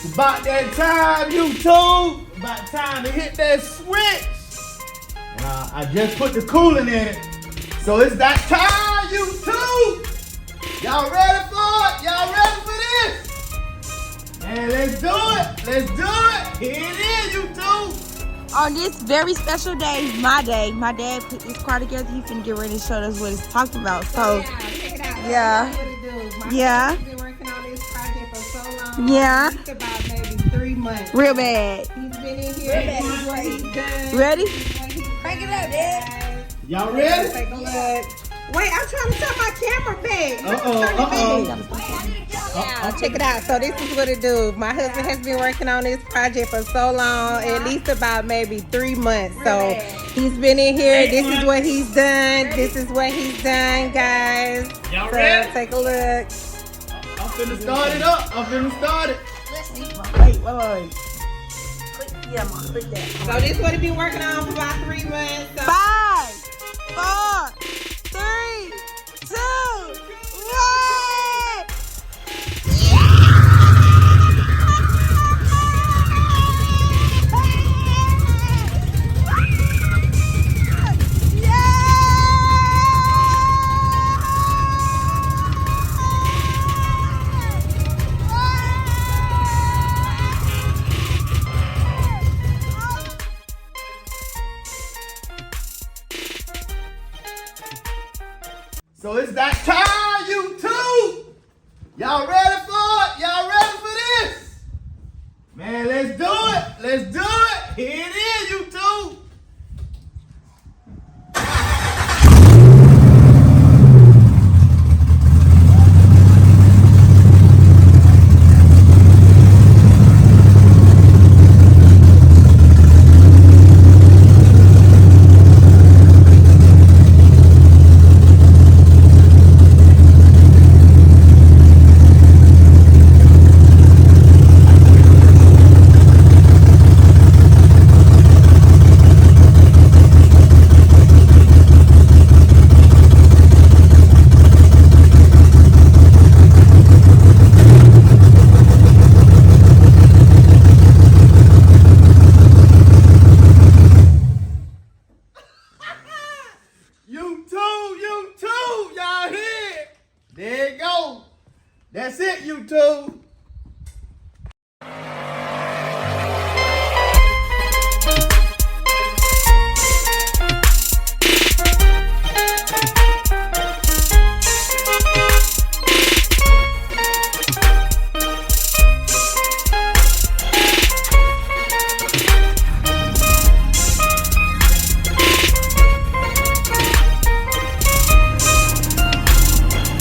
About that time, YouTube. About time to hit that switch. And I just put the coolant in it. So it's that time, YouTube. Y'all ready for it? Y'all ready for this? Man, let's do it. Let's do it. Here it is, YouTube. On this very special day, my dad put this car together. He's finna get ready to show us what he's talking about. So, yeah. Yeah. He's been working on this project for so long. Yeah. It's about maybe 3 months. Real bad. He's been in here. This is what he's done. Ready? Crank it up, Dad. Y'all ready? Take a look. Wait, I'm trying to turn my camera back. Yeah, check it out. So this is what it do. My husband has been working on this project for so long, at least about maybe 3 months. So he's been in here. This is what he's done. This is what he's done, guys. Y'all So ready? take a look. I'm finna start it up. I'm finna start it. Wait. Click, yeah, Mom, click that. So this is what he's been working on for about 3 months. So 5, 4, 3, 2, 1. So it's that time, YouTube. Y'all ready for it? Y'all ready for this? Man, let's do it. Let's do it. Here it is, YouTube. YouTube, y'all here. There you go. That's it, YouTube.